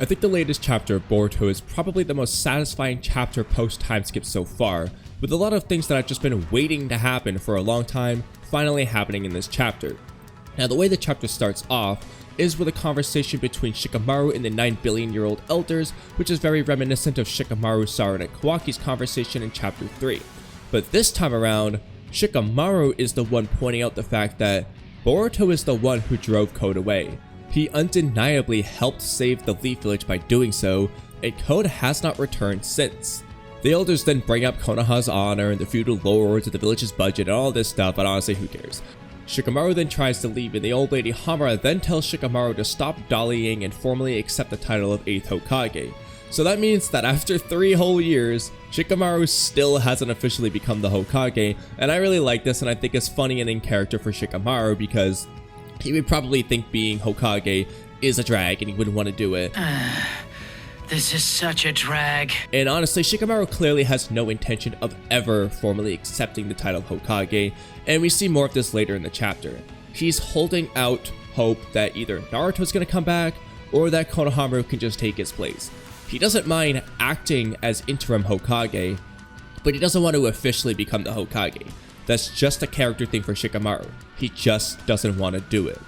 I think the latest chapter of Boruto is probably the most satisfying chapter post time skip so far, with a lot of things that I've just been waiting to happen for a long time finally happening in this chapter. Now the way the chapter starts off is with a conversation between Shikamaru and the 9 billion-year-old elders, which is very reminiscent of Shikamaru, Sarada, and Kawaki's conversation in chapter 3. But this time around, Shikamaru is the one pointing out the fact that Boruto is the one who drove Code away. He undeniably helped save the Leaf Village by doing so, and Code has not returned since. The elders then bring up Konoha's honor and the feudal lords of the village's budget and all this stuff, but honestly who cares. Shikamaru then tries to leave, and the old lady Hamura then tells Shikamaru to stop dollying and formally accept the title of 8th Hokage. So that means that after 3 whole years, Shikamaru still hasn't officially become the Hokage, and I really like this, and I think it's funny and in character for Shikamaru because he would probably think being Hokage is a drag and he wouldn't want to do it. This is such a drag. And honestly, Shikamaru clearly has no intention of ever formally accepting the title of Hokage, and we see more of this later in the chapter. He's holding out hope that either Naruto's gonna come back or that Konohamaru can just take his place. He doesn't mind acting as interim Hokage, but he doesn't want to officially become the Hokage. That's just a character thing for Shikamaru. He just doesn't want to do it.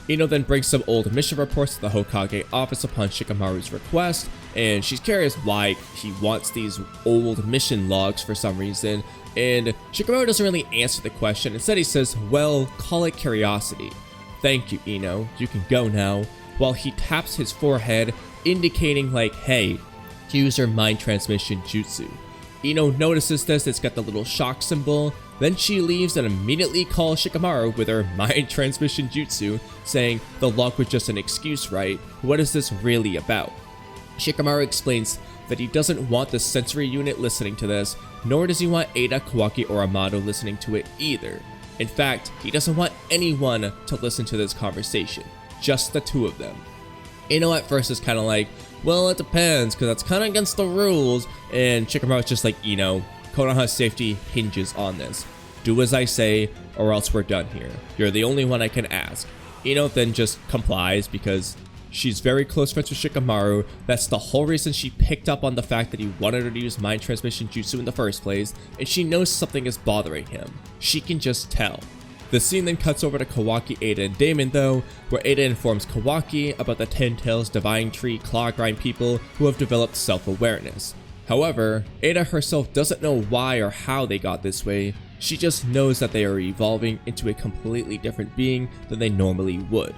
Ino then brings some old mission reports to the Hokage office upon Shikamaru's request, and she's curious why he wants these old mission logs for some reason, and Shikamaru doesn't really answer the question. Instead he says, well, call it curiosity. Thank you, Ino, you can go now, while he taps his forehead, indicating like, hey, use your mind transmission jutsu. Ino notices this, it's got the little shock symbol. Then she leaves and immediately calls Shikamaru with her mind transmission jutsu, saying the log was just an excuse, right? What is this really about? Shikamaru explains that he doesn't want the sensory unit listening to this, nor does he want Eida, Kawaki, or Amado listening to it either. In fact, he doesn't want anyone to listen to this conversation, just the 2 of them. Ino at first is kind of like, well, it depends, because that's kind of against the rules, and Shikamaru's just like, Konoha's safety hinges on this. Do as I say, or else we're done here. You're the only one I can ask. Ino then just complies because she's very close friends with Shikamaru. That's the whole reason she picked up on the fact that he wanted her to use mind transmission jutsu in the first place, and she knows something is bothering him. She can just tell. The scene then cuts over to Kawaki, Eida, and Damon though, where Eida informs Kawaki about the 10 Tails Divine Tree Claw Grind people who have developed self-awareness. However, Eida herself doesn't know why or how they got this way. She just knows that they are evolving into a completely different being than they normally would.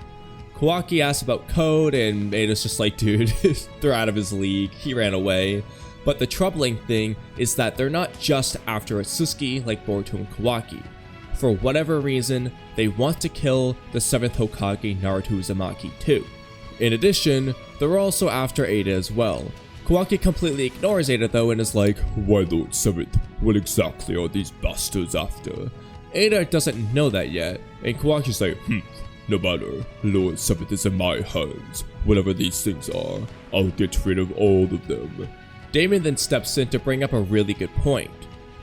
Kawaki asks about Code, and Eida's just like, dude, they're out of his league, he ran away. But the troubling thing is that they're not just after Otsutsuki like Boruto and Kawaki. For whatever reason, they want to kill the 7th Hokage Naruto Uzumaki too. In addition, they're also after Eida as well. Kawaki completely ignores Eida though and is like, why Lord 7th? What exactly are these bastards after? Eida doesn't know that yet, and Kawaki's like, no matter, Lord 7th is in my hands. Whatever these things are, I'll get rid of all of them. Damon then steps in to bring up a really good point.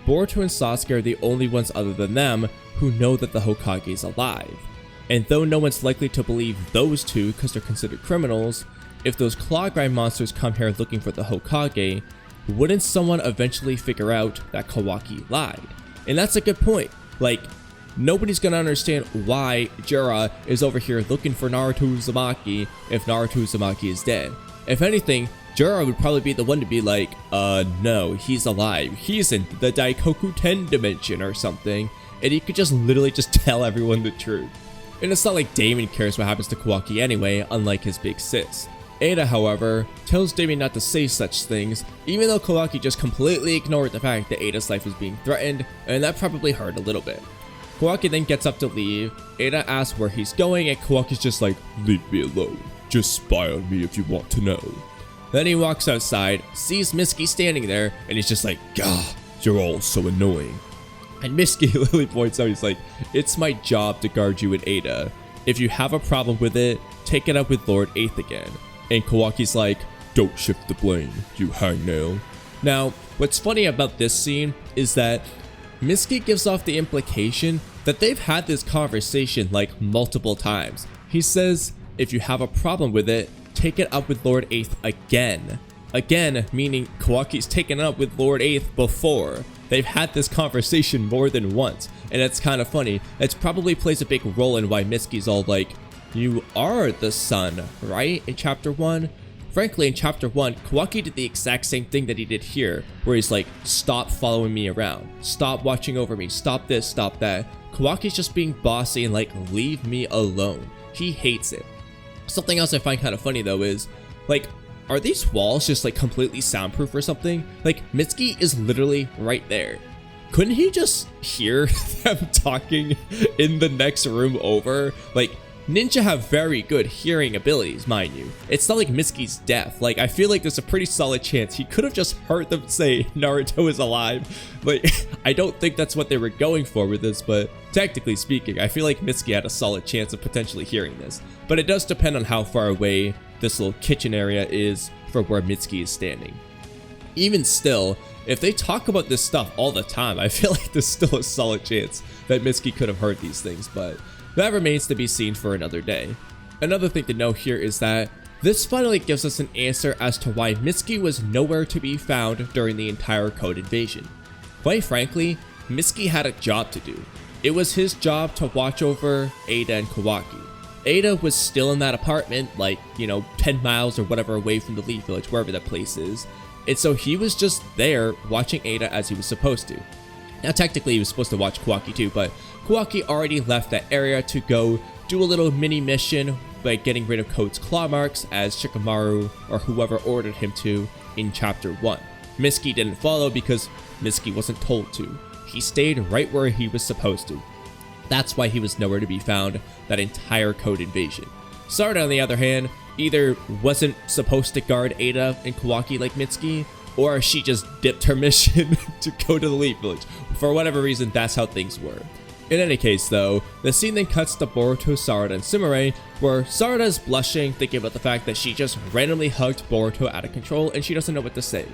Boruto and Sasuke are the only ones other than them who know that the Hokage is alive. And though no one's likely to believe those 2 because they're considered criminals, if those claw grind monsters come here looking for the Hokage, wouldn't someone eventually figure out that Kawaki lied? And that's a good point. Like, nobody's gonna understand why Jiraiya is over here looking for Naruto Uzumaki if Naruto Uzumaki is dead. If anything, Jiraiya would probably be the one to be like, no, he's alive. He's in the Daikoku 10 dimension or something. And he could just literally just tell everyone the truth. And it's not like Damon cares what happens to Kawaki anyway, unlike his big sis. Eida, however, tells Damon not to say such things, even though Kawaki just completely ignored the fact that Eida's life was being threatened, and that probably hurt a little bit. Kawaki then gets up to leave. Eida asks where he's going, and Kawaki's just like, leave me alone. Just spy on me if you want to know. Then he walks outside, sees Mitsuki standing there, and he's just like, gah, you're all so annoying. And Mitsuki literally points out, he's like, it's my job to guard you and Eida. If you have a problem with it, take it up with Lord 8th again. And Kawaki's like, don't shift the blame, you hangnail. Now, what's funny about this scene is that Mitsuki gives off the implication that they've had this conversation like multiple times. He says, if you have a problem with it, taken up with Lord 8th again. Again, meaning Kawaki's taken up with Lord 8th before. They've had this conversation more than once, and it's kind of funny. It probably plays a big role in why Mitsuki's all like, "You are the sun, right?" in chapter 1. Frankly, in chapter 1, Kawaki did the exact same thing that he did here, where he's like, "Stop following me around. Stop watching over me. Stop this, stop that." Kawaki's just being bossy and like, "Leave me alone." He hates it. Something else I find kind of funny though is, like, are these walls just like completely soundproof or something? Like, Mitsuki is literally right there. Couldn't he just hear them talking in the next room over? Like, ninja have very good hearing abilities, mind you. It's not like Mitsuki's deaf. Like, I feel like there's a pretty solid chance he could have just heard them say Naruto is alive. Like, I don't think that's what they were going for with this, but technically speaking, I feel like Mitsuki had a solid chance of potentially hearing this. But it does depend on how far away this little kitchen area is for where Mitsuki is standing. Even still, if they talk about this stuff all the time, I feel like there's still a solid chance that Mitsuki could have heard these things, but that remains to be seen for another day. Another thing to note here is that this finally gives us an answer as to why Mitsuki was nowhere to be found during the entire Code invasion. Quite frankly, Mitsuki had a job to do. It was his job to watch over Eida and Kawaki. Eida was still in that apartment, like, 10 miles or whatever away from the Leaf Village, wherever that place is. And so he was just there watching Eida as he was supposed to. Now, technically, he was supposed to watch Kawaki too, but Kawaki already left that area to go do a little mini mission by getting rid of Code's claw marks, as Shikamaru or whoever ordered him to in chapter 1. Mitsuki didn't follow because Mitsuki wasn't told to. He stayed right where he was supposed to. That's why he was nowhere to be found that entire Code invasion. Sarada, on the other hand, either wasn't supposed to guard Eida and Kawaki like Mitsuki, or she just dipped her mission to go to the Leaf Village. For whatever reason, that's how things were. In any case though, the scene then cuts to Boruto, Sarada, and Sumire, where Sarada is blushing, thinking about the fact that she just randomly hugged Boruto out of control and she doesn't know what to say.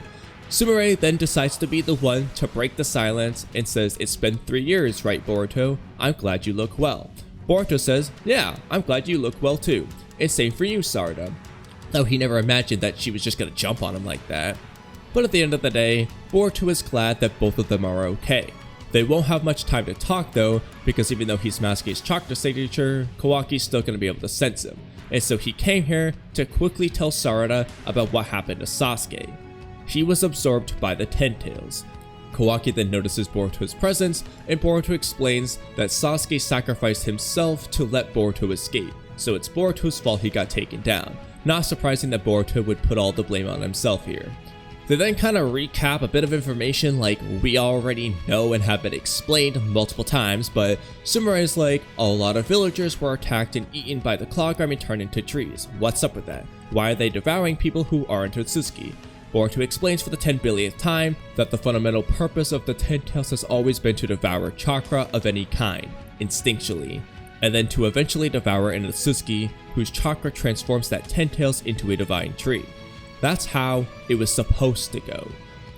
Sumire then decides to be the one to break the silence and says, "It's been 3 years, right, Boruto? I'm glad you look well." Boruto says, "Yeah, I'm glad you look well too. And same for you, Sarada." Though he never imagined that she was just gonna jump on him like that. But at the end of the day, Boruto is glad that both of them are okay. They won't have much time to talk though, because even though he's masking his chakra signature, Kawaki's still going to be able to sense him. And so he came here to quickly tell Sarada about what happened to Sasuke. He was absorbed by the Ten Tails. Kawaki then notices Boruto's presence, and Boruto explains that Sasuke sacrificed himself to let Boruto escape, so it's Boruto's fault he got taken down. Not surprising that Boruto would put all the blame on himself here. They then kind of recap a bit of information like we already know and have been explained multiple times, but Sumire is like, a lot of villagers were attacked and eaten by the Clog Army and turned into trees. What's up with that? Why are they devouring people who aren't otsutsuki? Boruto explains for the 10 billionth time that the fundamental purpose of the Ten Tails has always been to devour chakra of any kind, instinctually, and then to eventually devour an otsutsuki whose chakra transforms that Ten Tails into a divine tree. That's how it was supposed to go.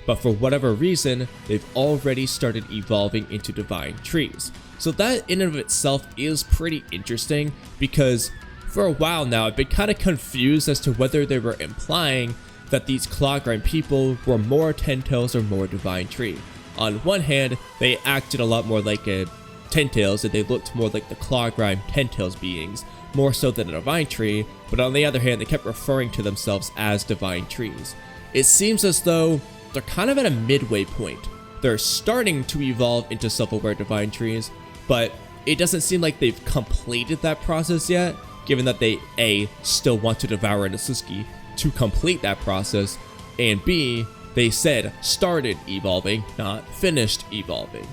But for whatever reason, they've already started evolving into divine trees. So that in and of itself is pretty interesting, because for a while now I've been kind of confused as to whether they were implying that these Clogrind people were more Ten Tails or more divine tree. On one hand, they acted a lot more like a Ten Tails, and they looked more like the Clogrind Ten Tails beings, more so than a divine tree, but on the other hand, they kept referring to themselves as divine trees. It seems as though they're kind of at a midway point. They're starting to evolve into self-aware divine trees, but it doesn't seem like they've completed that process yet, given that they A, still want to devour an otsutsuki to complete that process, and B, they said started evolving, not finished evolving.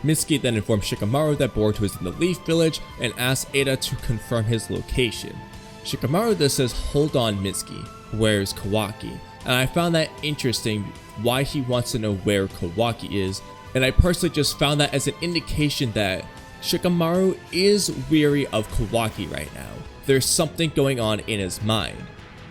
Mitsuki then informs Shikamaru that Boruto is in the Leaf Village and asks Eida to confirm his location. Shikamaru then says, "Hold on, Mitsuki, where's Kawaki?" And I found that interesting why he wants to know where Kawaki is, and I personally just found that as an indication that Shikamaru is weary of Kawaki right now. There's something going on in his mind.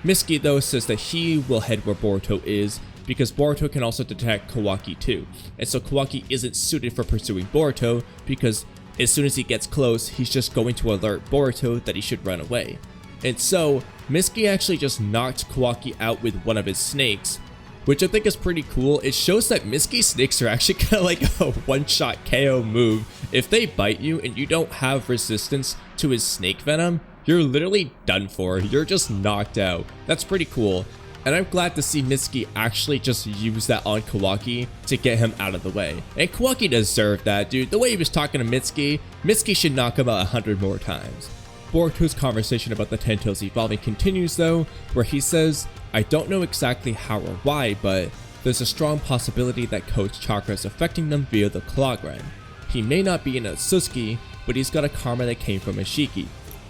Mitsuki though says that he will head where Boruto is, because Boruto can also detect Kawaki too, and so Kawaki isn't suited for pursuing Boruto, because as soon as he gets close, he's just going to alert Boruto that he should run away. And so, Mitsuki actually just knocked Kawaki out with one of his snakes, which I think is pretty cool. It shows that Mitsuki snakes are actually kind of like a one-shot KO move. If they bite you and you don't have resistance to his snake venom, you're literally done for. You're just knocked out. That's pretty cool. And I'm glad to see Mitsuki actually just use that on Kawaki to get him out of the way. And Kawaki deserved that, dude. The way he was talking to Mitsuki should knock him out 100 more times. Boruto's conversation about the 10 tails evolving continues though, where he says, "I don't know exactly how or why, but there's a strong possibility that Code's chakra is affecting them via the claw grind. He may not be an otsutsuki, but he's got a karma that came from a shiki,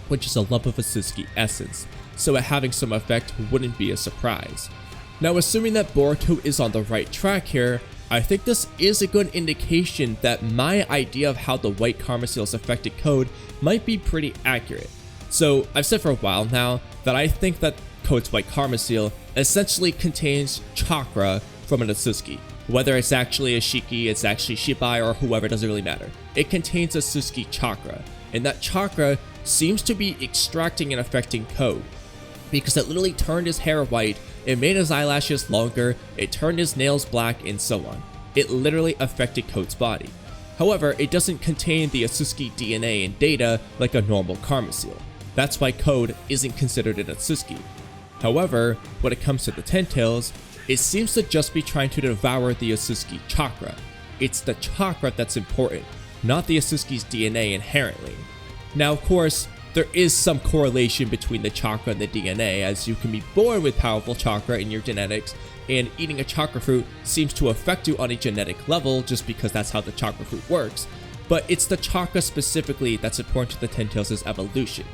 which is a lump of otsutsuki essence, so it having some effect wouldn't be a surprise." Now, assuming that Boruto is on the right track here, I think this is a good indication that my idea of how the white karma seals affected Code might be pretty accurate. So I've said for a while now that I think that Code's white karma seal essentially contains chakra from an otsutsuki. Whether it's actually a shiki, it's actually shibai, or whoever, doesn't really matter. It contains a otsutsuki chakra, and that chakra seems to be extracting and affecting Code, because it literally turned his hair white, it made his eyelashes longer, it turned his nails black, and so on. It literally affected Code's body. However, it doesn't contain the otsutsuki DNA and data like a normal karma seal. That's why Code isn't considered an otsutsuki. However, when it comes to the 10 tails, it seems to just be trying to devour the otsutsuki chakra. It's the chakra that's important, not the otsutsuki's DNA inherently. Now, of course, there is some correlation between the chakra and the DNA, as you can be born with powerful chakra in your genetics, and eating a chakra fruit seems to affect you on a genetic level just because that's how the chakra fruit works, but it's the chakra specifically that's important to the 10 tails' evolution.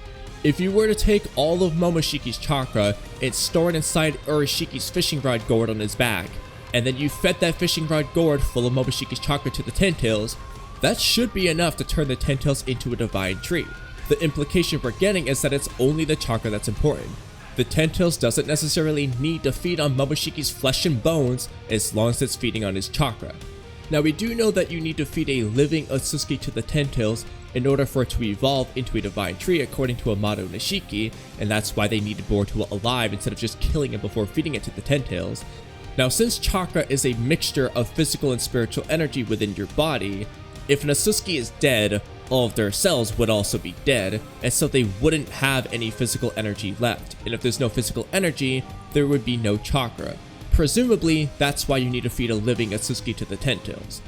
If you were to take all of Momoshiki's chakra and store it inside Urashiki's fishing rod gourd on his back, and then you fed that fishing rod gourd full of Momoshiki's chakra to the 10 tails, that should be enough to turn the 10 tails into a divine tree. The implication we're getting is that it's only the chakra that's important. The 10 tails doesn't necessarily need to feed on Momoshiki's flesh and bones as long as it's feeding on his chakra. Now, we do know that you need to feed a living otsutsuki to the 10 tails in order for it to evolve into a divine tree according to Amado Nishiki, and that's why they needed Boruto alive instead of just killing him before feeding it to the 10 tails. Now, since chakra is a mixture of physical and spiritual energy within your body, if an otsutsuki is dead, all of their cells would also be dead, and so they wouldn't have any physical energy left. And if there's no physical energy, there would be no chakra. Presumably, that's why you need to feed a living otsutsuki to the 10 tails.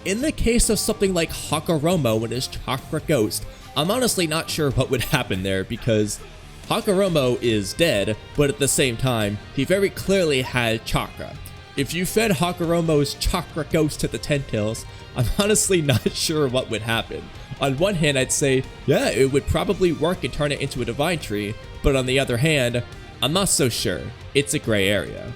In the case of something like Hakaromo and his chakra ghost, I'm honestly not sure what would happen there, because Hakaromo is dead, but at the same time, he very clearly had chakra. If you fed Hakaromo's chakra ghost to the 10 tails, I'm honestly not sure what would happen. On one hand, I'd say, yeah, it would probably work and turn it into a divine tree, but on the other hand, I'm not so sure. It's a gray area.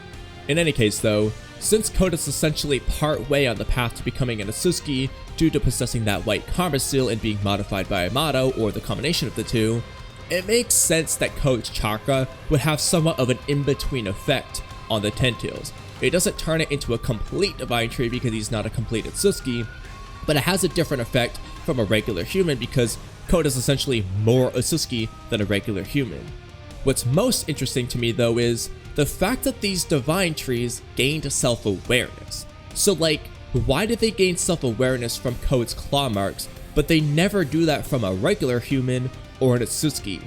In any case though, since Code is essentially part way on the path to becoming an otsutsuki due to possessing that white karma seal and being modified by Amado, or the combination of the two, it makes sense that Code's chakra would have somewhat of an in-between effect on the 10 tails. It doesn't turn it into a complete divine tree because he's not a complete otsutsuki, but it has a different effect from a regular human because Code is essentially more otsutsuki than a regular human. What's most interesting to me though is the fact that these divine trees gained self-awareness. So like, why did they gain self-awareness from Code's claw marks, but they never do that from a regular human or an otsutsuki?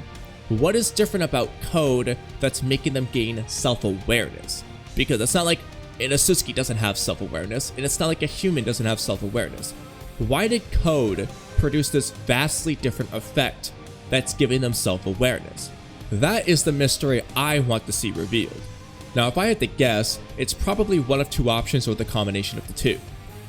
What is different about Code that's making them gain self-awareness? Because it's not like an otsutsuki doesn't have self-awareness, and it's not like a human doesn't have self-awareness. Why did Code produce this vastly different effect that's giving them self-awareness? That is the mystery I want to see revealed. Now, if I had to guess, it's probably one of two options or the combination of the two.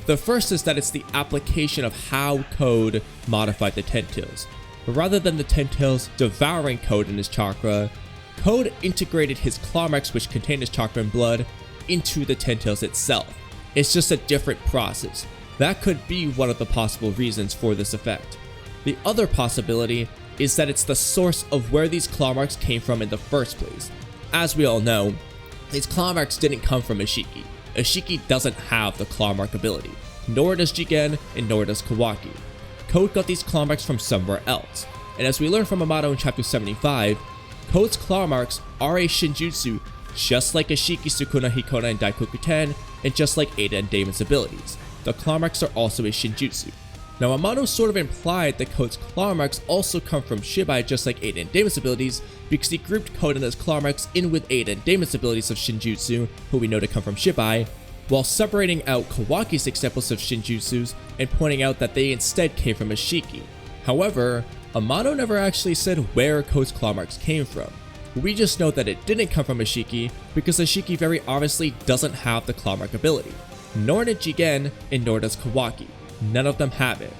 The first is that it's the application of how Code modified the 10 tails. Rather than the 10 tails devouring Code and his chakra, Code integrated his claw marks, which contain his chakra and blood, into the 10 tails itself. It's just a different process. That could be one of the possible reasons for this effect. The other possibility is that it's the source of where these claw marks came from in the first place. As we all know, these claw marks didn't come from a shiki. A shiki doesn't have the claw mark ability, nor does Jigen and nor does Kawaki. Code got these claw marks from somewhere else, and as we learn from Amado in chapter 75, Code's claw marks are a shinjutsu, just like Ashiki, Sukuna, Hikona, and Daikokuten, and just like Eida and Damon's abilities. The claw marks are also a shinjutsu. Now, Amano sort of implied that Code's claw marks also come from Shibai, just like Eida and Damon's abilities, because he grouped Code and his claw marks in with Eida and Damon's abilities of shinjutsu, who we know to come from Shibai, while separating out Kawaki's examples of shinjutsus and pointing out that they instead came from Ashiki. However, Amano never actually said where Code's claw marks came from. We just know that it didn't come from Ashiki because Ashiki very obviously doesn't have the claw mark ability. Nor did Jigen, and nor does Kawaki. None of them have it.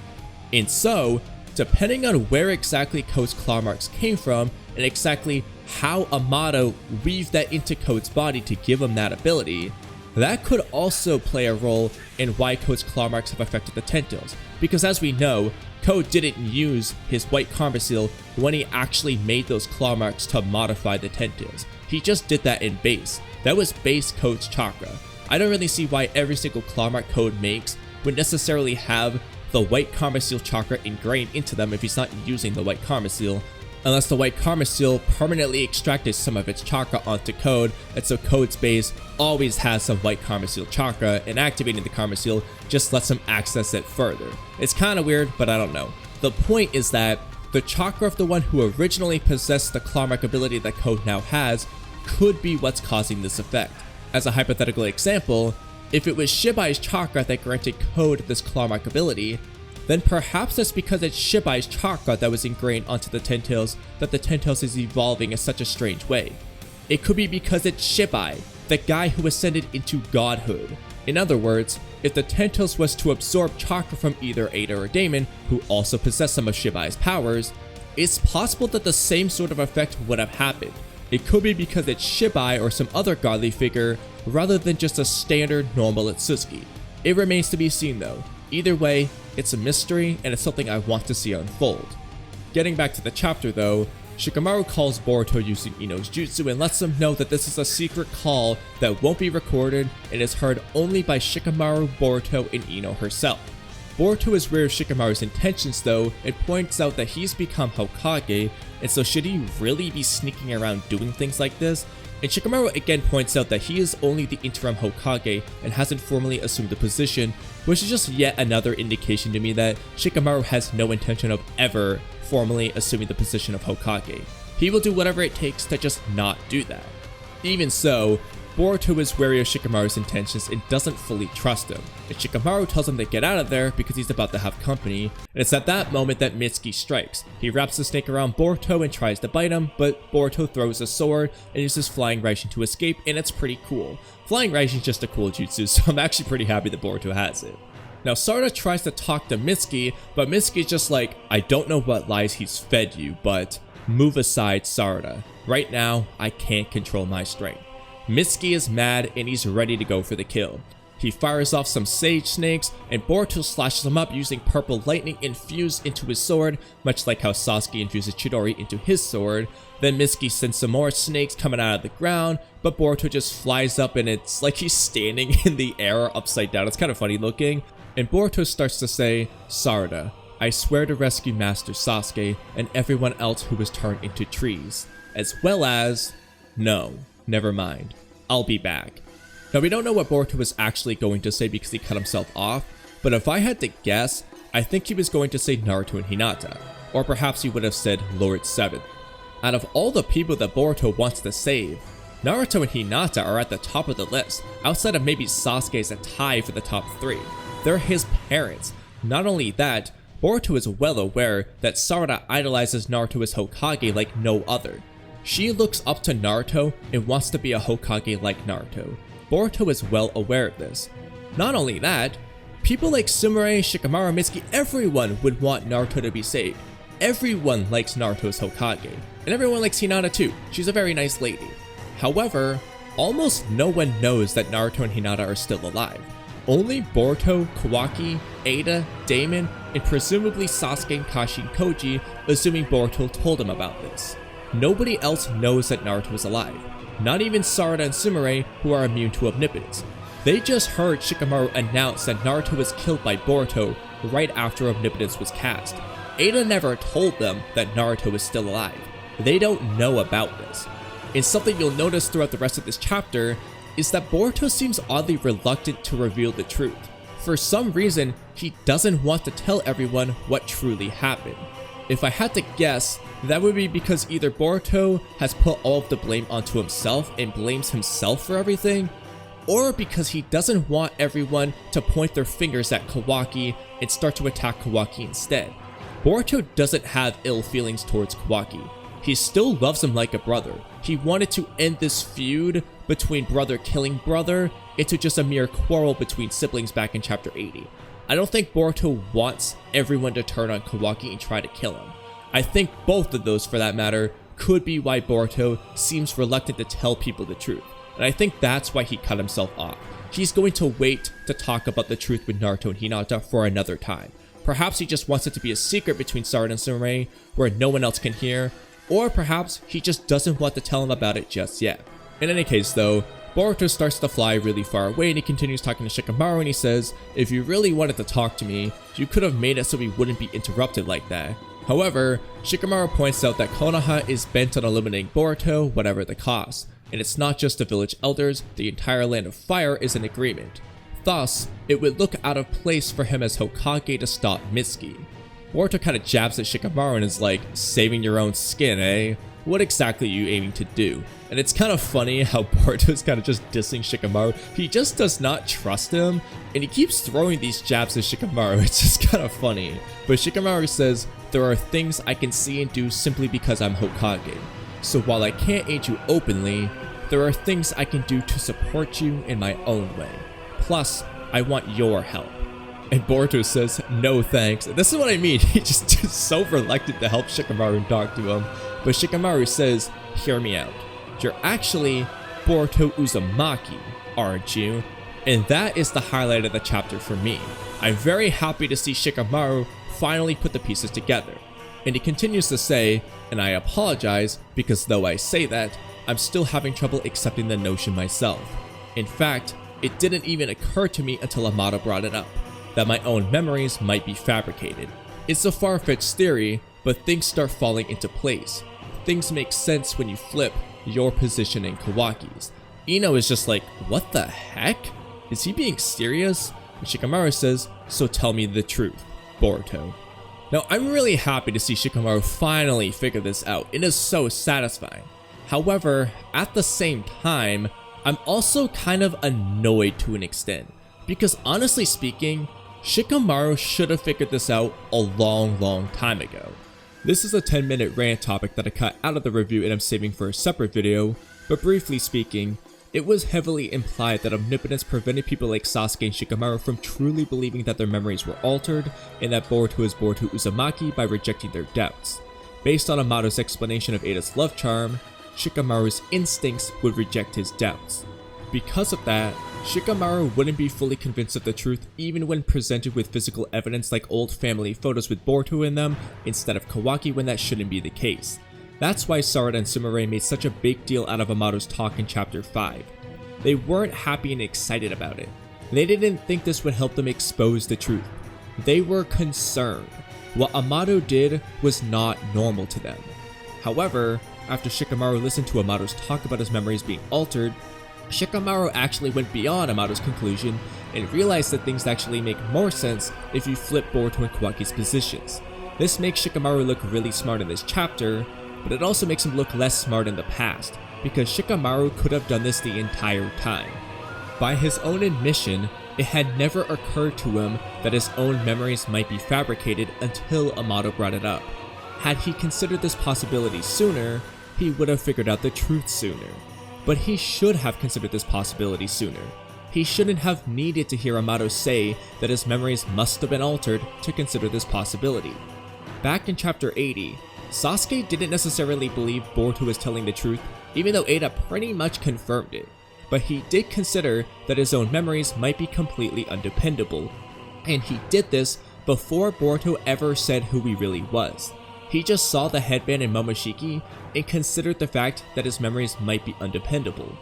And so, depending on where exactly Code's claw marks came from and exactly how Amado weaved that into Code's body to give him that ability, that could also play a role in why Code's claw marks have affected the Tentails. Because as we know, Code didn't use his white karma seal when he actually made those claw marks to modify the Tentails. He just did that in base. That was base Code's chakra. I don't really see why every single claw mark Code makes would necessarily have the white karma seal chakra ingrained into them if he's not using the white karma seal, unless the white karma seal permanently extracted some of its chakra onto Code, and so Code's base always has some white karma seal chakra, and activating the karma seal just lets him access it further. It's kind of weird, but I don't know. The point is that the chakra of the one who originally possessed the claw mark ability that Code now has could be what's causing this effect. As a hypothetical example, if it was Shibai's chakra that granted Code this claw mark ability, then perhaps it's because it's Shibai's chakra that was ingrained onto the Tentails that the Tentails is evolving in such a strange way. It could be because it's Shibai, the guy who ascended into godhood. In other words, if the Tentails was to absorb chakra from either Eida or Damon, who also possess some of Shibai's powers, it's possible that the same sort of effect would have happened. It could be because it's Shibai or some other godly figure, rather than just a standard normal otsutsuki. It remains to be seen though. Either way, it's a mystery and it's something I want to see unfold. Getting back to the chapter though, Shikamaru calls Boruto using Ino's jutsu and lets him know that this is a secret call that won't be recorded and is heard only by Shikamaru, Boruto, and Ino herself. Boruto is aware of Shikamaru's intentions though and points out that he's become Hokage, and so should he really be sneaking around doing things like this? And Shikamaru again points out that he is only the interim Hokage and hasn't formally assumed the position, which is just yet another indication to me that Shikamaru has no intention of ever formally assuming the position of Hokage. He will do whatever it takes to just not do that. Even so, Boruto is wary of Shikamaru's intentions and doesn't fully trust him, and Shikamaru tells him to get out of there because he's about to have company, and it's at that moment that Mitsuki strikes. He wraps the snake around Boruto and tries to bite him, but Boruto throws a sword and uses Flying Raijin to escape, and it's pretty cool. Flying Raijin is just a cool jutsu, so I'm actually pretty happy that Boruto has it. Now Sarada tries to talk to Mitsuki, but Mitsuki's just like, I don't know what lies he's fed you, but move aside, Sarada. Right now, I can't control my strength. Mitsuki is mad and he's ready to go for the kill. He fires off some sage snakes and Boruto slashes him up using purple lightning infused into his sword, much like how Sasuke infuses Chidori into his sword. Then Mitsuki sends some more snakes coming out of the ground, but Boruto just flies up and it's like he's standing in the air upside down. It's kind of funny looking. And Boruto starts to say, Sarada, I swear to rescue Master Sasuke and everyone else who was turned into trees, as well as, no. Never mind. I'll be back. Now we don't know what Boruto was actually going to say because he cut himself off, but if I had to guess, I think he was going to say Naruto and Hinata, or perhaps he would have said Lord 7th. Out of all the people that Boruto wants to save, Naruto and Hinata are at the top of the list, outside of maybe Sasuke as a tie for the top 3. They're his parents. Not only that, Boruto is well aware that Sarada idolizes Naruto as Hokage like no other. She looks up to Naruto and wants to be a Hokage like Naruto. Boruto is well aware of this. Not only that, people like Sumire, Shikamaru, Mitsuki, everyone would want Naruto to be saved. Everyone likes Naruto as Hokage, and everyone likes Hinata too. She's a very nice lady. However, almost no one knows that Naruto and Hinata are still alive. Only Boruto, Kawaki, Eida, Damon, and presumably Sasuke and Kashi and Koji, assuming Boruto told him about this. Nobody else knows that Naruto is alive, not even Sarada and Sumire, who are immune to omnipotence. They just heard Shikamaru announce that Naruto was killed by Boruto right after omnipotence was cast. Eida never told them that Naruto was still alive. they don't know about this. And something you'll notice throughout the rest of this chapter is that Boruto seems oddly reluctant to reveal the truth. For some reason, he doesn't want to tell everyone what truly happened. If I had to guess, that would be because either Boruto has put all of the blame onto himself and blames himself for everything, or because he doesn't want everyone to point their fingers at Kawaki and start to attack Kawaki instead. Boruto doesn't have ill feelings towards Kawaki. He still loves him like a brother. He wanted to end this feud between brother killing brother into just a mere quarrel between siblings back in chapter 80. I don't think Boruto wants everyone to turn on Kawaki and try to kill him. I think both of those, for that matter, could be why Boruto seems reluctant to tell people the truth. And I think that's why he cut himself off. He's going to wait to talk about the truth with Naruto and Hinata for another time. Perhaps he just wants it to be a secret between Sarada and Sumire where no one else can hear, or perhaps he just doesn't want to tell him about it just yet. In any case though, Boruto starts to fly really far away and he continues talking to Shikamaru and he says, "If you really wanted to talk to me, you could have made it so we wouldn't be interrupted like that." However, Shikamaru points out that Konoha is bent on eliminating Boruto, whatever the cost. And it's not just the village elders, the entire land of fire is in agreement. Thus, it would look out of place for him as Hokage to stop Mitsuki. Boruto kind of jabs at Shikamaru and is like, "Saving your own skin, eh? What exactly are you aiming to do?" And it's kind of funny how Boruto's kind of just dissing Shikamaru. He just does not trust him, and he keeps throwing these jabs at Shikamaru. It's just kind of funny. But Shikamaru says, "There are things I can see and do simply because I'm Hokage. So while I can't aid you openly, there are things I can do to support you in my own way. Plus, I want your help." And Boruto says, "No thanks." And this is what I mean. He just is so reluctant to help Shikamaru and talk to him. But Shikamaru says, "Hear me out. You're actually Boruto Uzumaki, aren't you?" And that is the highlight of the chapter for me. I'm very happy to see Shikamaru finally put the pieces together. And he continues to say, and I apologize because though I say that, I'm still having trouble accepting the notion myself. In fact, it didn't even occur to me until Amado brought it up, that my own memories might be fabricated. It's a far-fetched theory, but things start falling into place. Things make sense when you flip your position in Kawaki's. Ino is just like, "What the heck? Is he being serious?" And Shikamaru says, "So tell me the truth, Boruto." Now, I'm really happy to see Shikamaru finally figure this out. It is so satisfying. However, at the same time, I'm also kind of annoyed to an extent. Because honestly speaking, Shikamaru should have figured this out a long time ago. This is a 10-minute rant topic that I cut out of the review and I'm saving for a separate video, but briefly speaking, it was heavily implied that omnipotence prevented people like Sasuke and Shikamaru from truly believing that their memories were altered, and that Boruto is Boruto Uzumaki by rejecting their doubts. Based on Amado's explanation of Eida's love charm, Shikamaru's instincts would reject his doubts. Because of that, Shikamaru wouldn't be fully convinced of the truth even when presented with physical evidence like old family photos with Boruto in them instead of Kawaki when that shouldn't be the case. That's why Sarada and Sumire made such a big deal out of Amado's talk in chapter 5. They weren't happy and excited about it. They didn't think this would help them expose the truth. They were concerned. What Amado did was not normal to them. However, after Shikamaru listened to Amado's talk about his memories being altered, Shikamaru actually went beyond Amado's conclusion and realized that things actually make more sense if you flip Boruto and Kawaki's positions. This makes Shikamaru look really smart in this chapter, but it also makes him look less smart in the past, because Shikamaru could have done this the entire time. By his own admission, it had never occurred to him that his own memories might be fabricated until Amado brought it up. Had he considered this possibility sooner, he would have figured out the truth sooner. But he should have considered this possibility sooner. He shouldn't have needed to hear Amado say that his memories must have been altered to consider this possibility. Back in chapter 80, Sasuke didn't necessarily believe Boruto was telling the truth, even though Eida pretty much confirmed it. But he did consider that his own memories might be completely undependable. And he did this before Boruto ever said who he really was. He just saw the headband and Momoshiki and considered the fact that his memories might be undependable.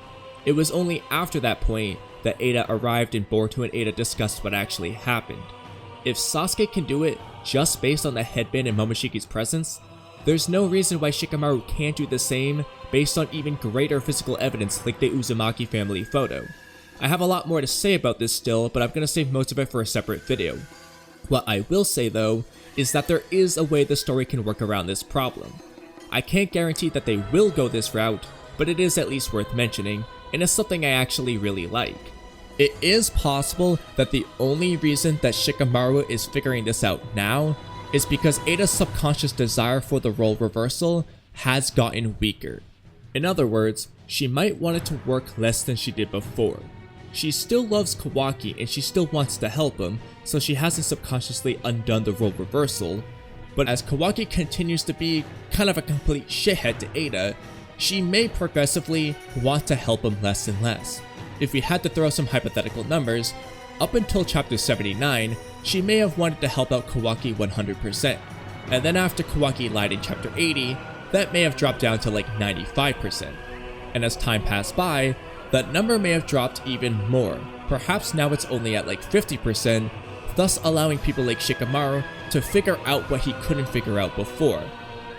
It was only after that point that Eida arrived and Boruto and Eida discussed what actually happened. If Sasuke can do it just based on the headband and Momoshiki's presence, There's no reason why Shikamaru can't do the same based on even greater physical evidence like the Uzumaki family photo. I have a lot more to say about this still, but I'm going to save most of it for a separate video. What I will say though, is that there is a way the story can work around this problem. I can't guarantee that they will go this route, but it is at least worth mentioning, and it's something I actually really like. It is possible that the only reason that Shikamaru is figuring this out now is because Eida's subconscious desire for the role reversal has gotten weaker. In other words, she might want it to work less than she did before. She still loves Kawaki and she still wants to help him, so she hasn't subconsciously undone the role reversal, but as Kawaki continues to be kind of a complete shithead to Eida, she may progressively want to help him less and less. If we had to throw some hypothetical numbers, up until chapter 79, she may have wanted to help out Kawaki 100%, and then after Kawaki lied in chapter 80, that may have dropped down to like 95%. And as time passed by, that number may have dropped even more. Perhaps now it's only at like 50%, thus allowing people like Shikamaru to figure out what he couldn't figure out before.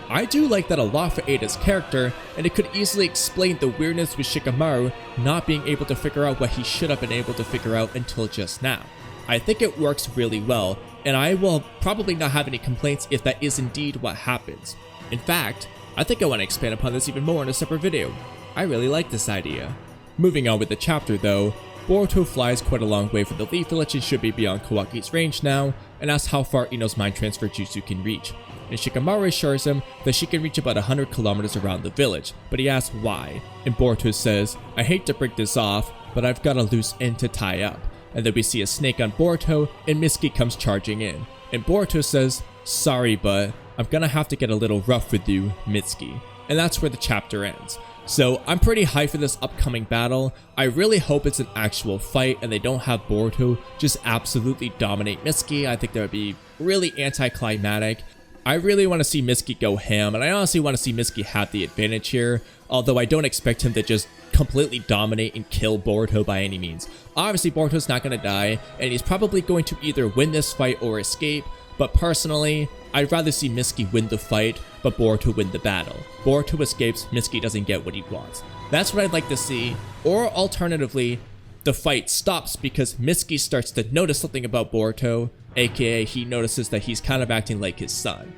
I do like that a lot for Eida's character, and it could easily explain the weirdness with Shikamaru not being able to figure out what he should have been able to figure out until just now. I think it works really well, and I will probably not have any complaints if that is indeed what happens. In fact, I think I want to expand upon this even more in a separate video. I really like this idea. Moving on with the chapter though, Boruto flies quite a long way from the Leaf Village and should be beyond Kawaki's range now, and asks how far Ino's mind transfer jutsu can reach. And Shikamaru assures him that she can reach about 100 kilometers around the village, but he asks why, and Boruto says, "I hate to break this off, but I've got a loose end to tie up." And then we see a snake on Boruto, and Mitsuki comes charging in. And Boruto says, "Sorry, but I'm gonna have to get a little rough with you, Mitsuki." And that's where the chapter ends. So I'm pretty hyped for this upcoming battle. I really hope it's an actual fight and they don't have Boruto just absolutely dominate Mitsuki. I think that would be really anticlimactic. I really want to see Mitsuki go ham, and I honestly want to see Mitsuki have the advantage here, although I don't expect him to just completely dominate and kill Boruto by any means. Obviously Boruto's not going to die, and he's probably going to either win this fight or escape, but personally, I'd rather see Mitsuki win the fight, but Boruto win the battle. Boruto escapes, Mitsuki doesn't get what he wants. That's what I'd like to see, or alternatively, the fight stops because Mitsuki starts to notice something about Boruto, aka he notices that he's kind of acting like his son.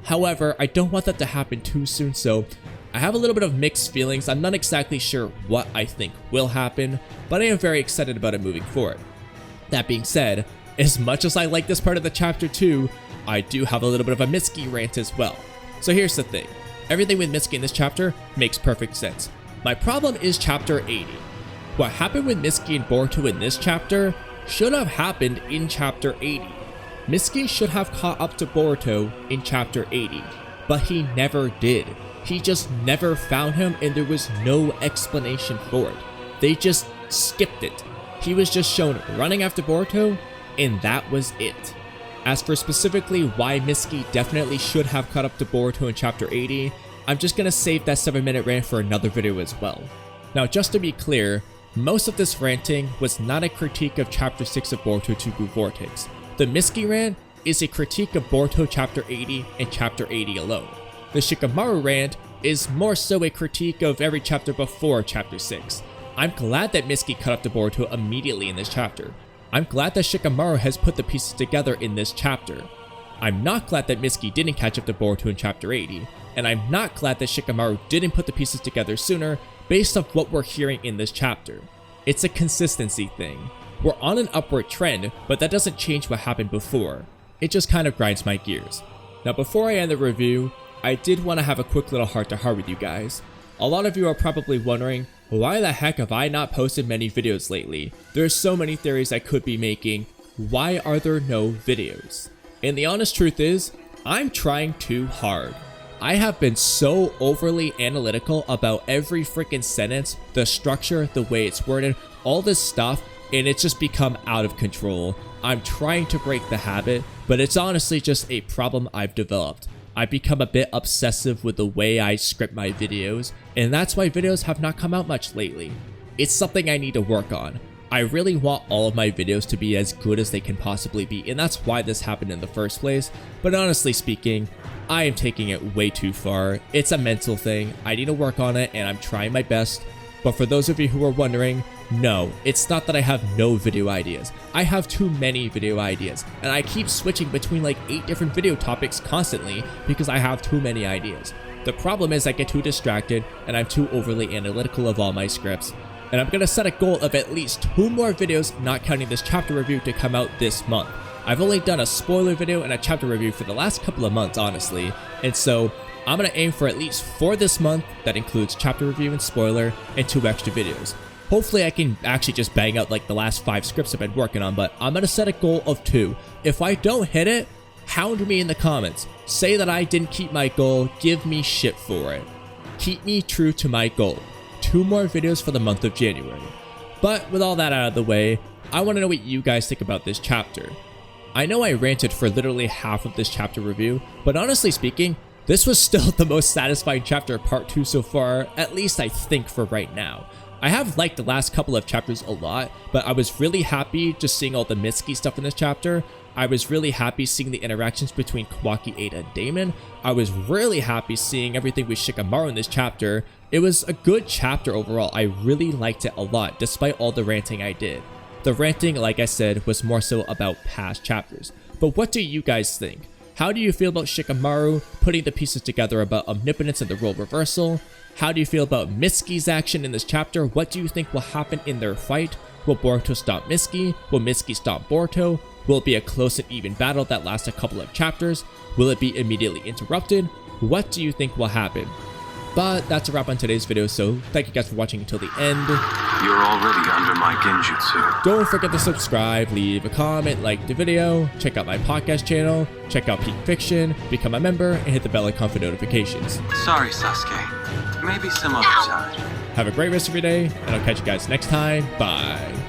However, I don't want that to happen too soon, so I have a little bit of mixed feelings. I'm not exactly sure what I think will happen, but I am very excited about it moving forward. That being said, as much as I like this part of the chapter 2, I do have a little bit of a Mitsuki rant as well. So here's the thing, everything with Mitsuki in this chapter makes perfect sense. My problem is chapter 80. What happened with Mitsuki and Boruto in this chapter should have happened in chapter 80. Mitsuki should have caught up to Boruto in chapter 80, but he never did. He just never found him and there was no explanation for it. They just skipped it. He was just shown running after Boruto, and that was it. As for specifically why Mitsuki definitely should have caught up to Boruto in chapter 80, I'm just gonna save that 7-minute rant for another video as well. Now just to be clear, most of this ranting was not a critique of chapter 6 of Boruto to Blue Vortex. The Mitsuki rant is a critique of Boruto chapter 80 and chapter 80 alone. The Shikamaru rant is more so a critique of every chapter before chapter 6. I'm glad that Mitsuki caught up to Boruto immediately in this chapter. I'm glad that Shikamaru has put the pieces together in this chapter. I'm not glad that Mitsuki didn't catch up to Boruto in chapter 80, and I'm not glad that Shikamaru didn't put the pieces together sooner based off what we're hearing in this chapter. It's a consistency thing. We're on an upward trend, but that doesn't change what happened before. It just kind of grinds my gears. Now before I end the review, I did want to have a quick little heart-to-heart with you guys. A lot of you are probably wondering, why the heck have I not posted many videos lately? There's so many theories I could be making. Why are there no videos? And the honest truth is, I'm trying too hard. I have been so overly analytical about every freaking sentence, the structure, the way it's worded, all this stuff, and it's just become out of control. I'm trying to break the habit, but it's honestly just a problem I've developed. I've become a bit obsessive with the way I script my videos, and that's why videos have not come out much lately. It's something I need to work on. I really want all of my videos to be as good as they can possibly be, and that's why this happened in the first place. But honestly speaking, I am taking it way too far. It's a mental thing. I need to work on it, and I'm trying my best. But for those of you who are wondering, no, it's not that I have no video ideas. I have too many video ideas, and I keep switching between like 8 different video topics constantly because I have too many ideas. The problem is I get too distracted, and I'm too overly analytical of all my scripts. And I'm gonna set a goal of at least 2 more videos, not counting this chapter review, to come out this month. I've only done a spoiler video and a chapter review for the last couple of months, honestly, and so I'm gonna aim for at least 4 this month. That includes chapter review and spoiler, and 2 extra videos. Hopefully I can actually just bang out like the last 5 scripts I've been working on, but I'm gonna set a goal of 2. If I don't hit it, hound me in the comments. Say that I didn't keep my goal, give me shit for it. Keep me true to my goal. 2 more videos for the month of January. But with all that out of the way, I want to know what you guys think about this chapter. I know I ranted for literally half of this chapter review, but honestly speaking, this was still the most satisfying chapter of part 2 so far, at least I think for right now. I have liked the last couple of chapters a lot, but I was really happy just seeing all the Mitsuki stuff in this chapter. I was really happy seeing the interactions between Kawaki, Eida, and Damon. I was really happy seeing everything with Shikamaru in this chapter. It was a good chapter overall. I really liked it a lot, despite all the ranting I did. The ranting, like I said, was more so about past chapters. But what do you guys think? How do you feel about Shikamaru putting the pieces together about omnipotence and the role reversal? How do you feel about Mitsuki's action in this chapter? What do you think will happen in their fight? Will Boruto stop Mitsuki? Will Mitsuki stop Boruto? Will it be a close and even battle that lasts a couple of chapters? Will it be immediately interrupted? What do you think will happen? But that's a wrap on today's video, so thank you guys for watching until the end. You're already under my genjutsu. Don't forget to subscribe, leave a comment, like the video, check out my podcast channel, check out Peak Fiction, become a member, and hit the bell icon for notifications. Sorry, Sasuke. Maybe some other time. Have a great rest of your day, and I'll catch you guys next time. Bye.